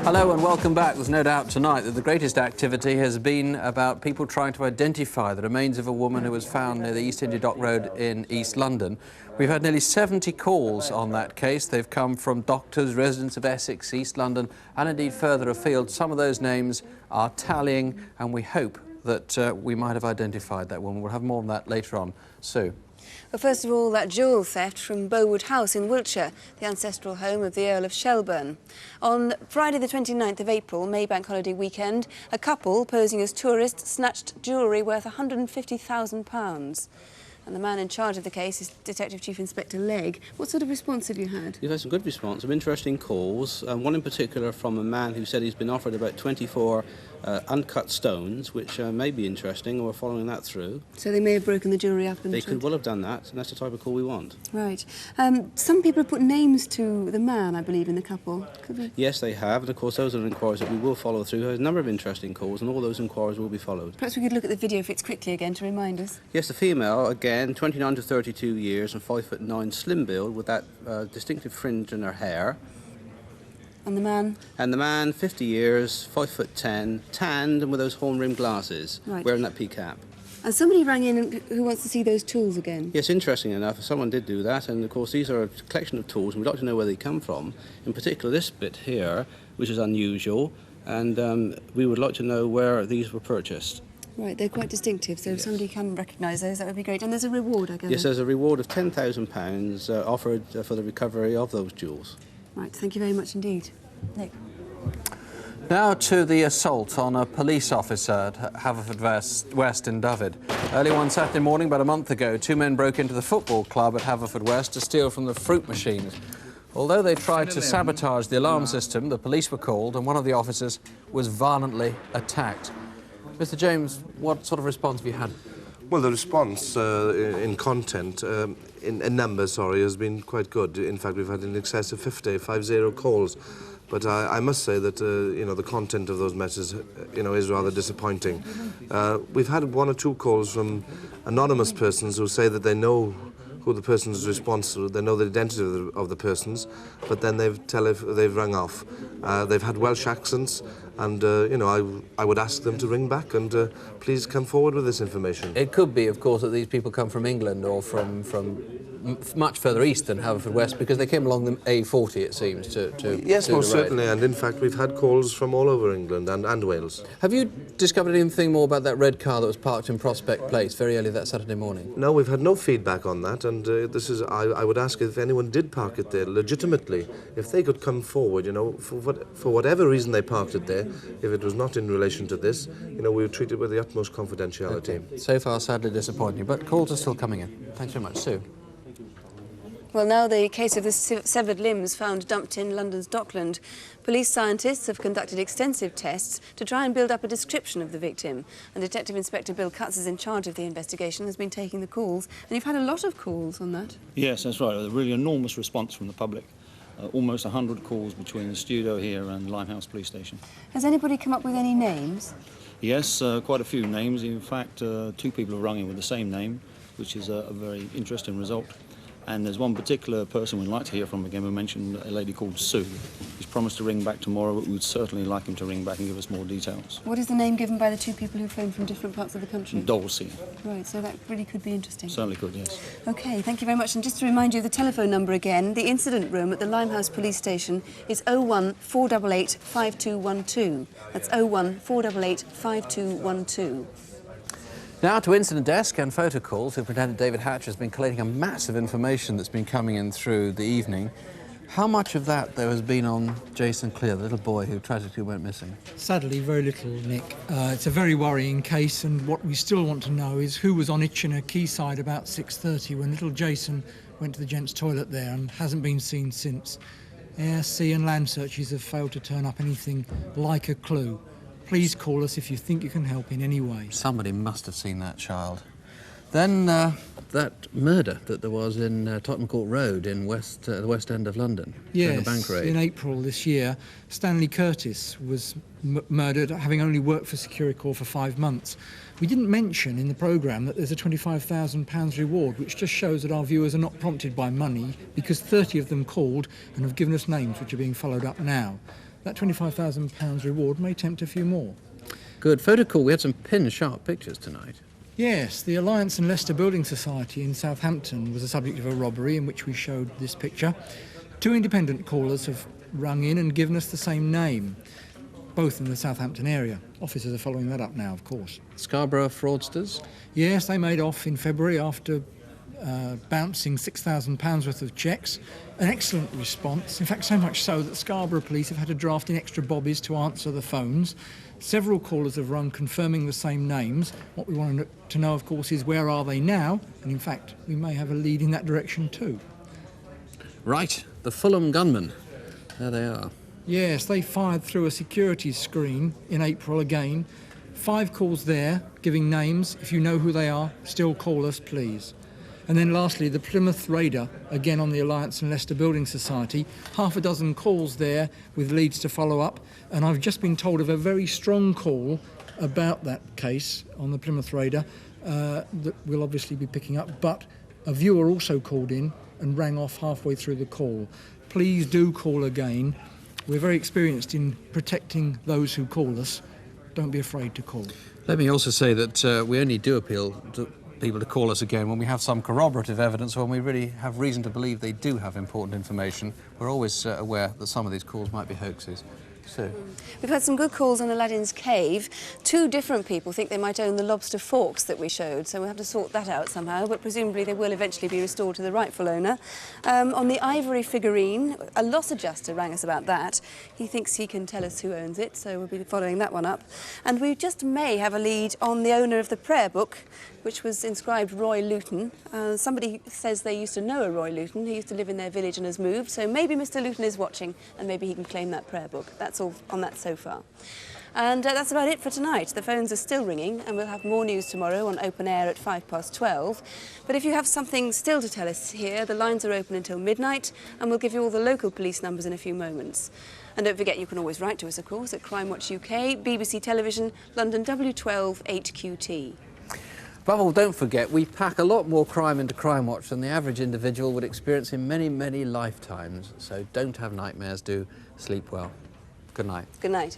Hello and welcome back. There's no doubt tonight that the greatest activity has been about people trying to identify the remains of a woman who was found near the East India Dock Road in East London. We've had nearly 70 calls on that case. They've come from doctors, residents of Essex, East London, and indeed further afield. Some of those names are tallying, and we hope that we might have identified that woman. We'll have more on that later on. Sue. Well, first of all, that jewel theft from Bowood House in Wiltshire, the ancestral home of the Earl of Shelburne. On Friday the 29th of April, May Bank Holiday weekend, a couple posing as tourists snatched jewellery worth £150,000. And the man in charge of the case is Detective Chief Inspector Legg. What sort of response have you had? You've had some good response, some interesting calls. One in particular from a man who said he's been offered about 24 uncut stones, which may be interesting, and we're following that through. So they may have broken the jewellery up and... They could well have done that, and that's the type of call we want. Right. Some people have put names to the man, I believe, in the couple. Could we... Yes, they have, and of course those are inquiries that we will follow through. There's a number of interesting calls, and all those inquiries will be followed. Perhaps we could look at the video if it's quickly again to remind us. Yes, the female, again, 29 to 32 years and 5'9", slim build with that distinctive fringe in her hair. And the man? And the man, 50 years, 5'10", tanned and with those horn-rimmed glasses, right, wearing that pea cap. And somebody rang in who wants to see those tools again. Yes, interesting enough, someone did do that, and of course these are a collection of tools, and we'd like to know where they come from. In particular, this bit here, which is unusual, and we would like to know where these were purchased. Right, they're quite distinctive, so if somebody can recognise those, that would be great. And there's a reward, I guess. Yes, there's a reward of £10,000 offered for the recovery of those jewels. Right, thank you very much indeed. Nick. Now to the assault on a police officer at Haverfordwest in Dyfed. Early one Saturday morning, about a month ago, two men broke into the football club at Haverfordwest to steal from the fruit machines. Although they tried to sabotage the alarm system, the police were called and one of the officers was violently attacked. Mr. James, what sort of response have you had? Well, the response in content, in numbers, has been quite good. In fact, we've had in excess of 50 calls. But I must say that, the content of those messages, is rather disappointing. We've had one or two calls from anonymous persons who say that they know who the person is responsible, they know the identity of the persons, but then they've rung off. They've had Welsh accents, and, I would ask them to ring back and please come forward with this information. It could be, of course, that these people come from England or from much further east than Haverfordwest, because they came along the A40, it seems, to Yes, most certainly, and in fact we've had calls from all over England and Wales. Have you discovered anything more about that red car that was parked in Prospect Place very early that Saturday morning? No, we've had no feedback on that, and I would ask if anyone did park it there legitimately, if they could come forward, for whatever reason they parked it there. If it was not in relation to this, we would treat it with the utmost confidentiality. Okay. So far, sadly disappointing, but calls are still coming in. Thanks very much. Sue. Well, now the case of the severed limbs found dumped in London's Dockland. Police scientists have conducted extensive tests to try and build up a description of the victim. And Detective Inspector Bill Cutts is in charge of the investigation, has been taking the calls. And you've had a lot of calls on that. Yes, that's right. A really enormous response from the public. Almost 100 calls between the studio here and Limehouse Police Station. Has anybody come up with any names? Yes, quite a few names. In fact, two people have rung in with the same name, which is a very interesting result. And there's one particular person we'd like to hear from again. We mentioned a lady called Sue. He's promised to ring back tomorrow, but we'd certainly like him to ring back and give us more details. What is the name given by the two people who phoned from different parts of the country? Dulcie. Right, so that really could be interesting. Certainly could, yes. OK, thank you very much. And just to remind you, the telephone number again, the incident room at the Limehouse Police Station is 01 488 5212. That's 01 488 5212. Now to incident desk and photo calls. Superintendent David Hatcher has been collating a massive information that's been coming in through the evening. How much of that there has been on Jason Clear, the little boy who tragically went missing? Sadly, very little, Nick. It's a very worrying case, and what we still want to know is who was on Itchenor Quayside about 6:30 when little Jason went to the gents' toilet there and hasn't been seen since. Air, sea and land searches have failed to turn up anything like a clue. Please call us if you think you can help in any way. Somebody must have seen that child. Then that murder that there was in Tottenham Court Road in the West End of London. Yes, the bank raid. In April this year, Stanley Curtis was murdered, having only worked for Securicor for 5 months. We didn't mention in the programme that there's a £25,000 reward, which just shows that our viewers are not prompted by money, because 30 of them called and have given us names which are being followed up now. that £25,000 reward may tempt a few more. Good. Photo call. We had some pin-sharp pictures tonight. Yes, the Alliance and Leicester Building Society in Southampton was the subject of a robbery in which we showed this picture. 2 independent callers have rung in and given us the same name, both in the Southampton area. Officers are following that up now, of course. Scarborough fraudsters? Yes, they made off in February after bouncing £6,000 worth of cheques. An excellent response, in fact so much so that Scarborough police have had to draft in extra bobbies to answer the phones. Several callers have rung confirming the same names. What we want to know, of course, is where are they now? And in fact, we may have a lead in that direction too. Right, the Fulham gunmen. There they are. Yes, they fired through a security screen in April again. 5 calls there, giving names. If you know who they are, still call us, please. And then lastly, the Plymouth Raider, again on the Alliance and Leicester Building Society. 6 calls there with leads to follow up. And I've just been told of a very strong call about that case on the Plymouth Raider that we'll obviously be picking up. But a viewer also called in and rang off halfway through the call. Please do call again. We're very experienced in protecting those who call us. Don't be afraid to call. Let me also say that we only do appeal to people to call us again when we have some corroborative evidence or when we really have reason to believe they do have important information. We're always aware that some of these calls might be hoaxes. So. We've had some good calls on Aladdin's Cave. 2 different people think they might own the lobster forks that we showed, so we'll have to sort that out somehow, but presumably they will eventually be restored to the rightful owner. On the ivory figurine, a loss adjuster rang us about that. He thinks he can tell us who owns it, so we'll be following that one up. And we just may have a lead on the owner of the prayer book, which was inscribed Roy Luton. Somebody says they used to know a Roy Luton. He used to live in their village and has moved, so maybe Mr. Luton is watching and maybe he can claim that prayer book. That's all on that so far. And that's about it for tonight. The phones are still ringing and we'll have more news tomorrow on Open Air at 12:05. But if you have something still to tell us here, the lines are open until midnight and we'll give you all the local police numbers in a few moments. And don't forget you can always write to us, of course, at Crimewatch UK, BBC Television, London W12 8QT. Above all, don't forget, we pack a lot more crime into Crimewatch than the average individual would experience in many, many lifetimes. So don't have nightmares, do sleep well. Good night. Good night.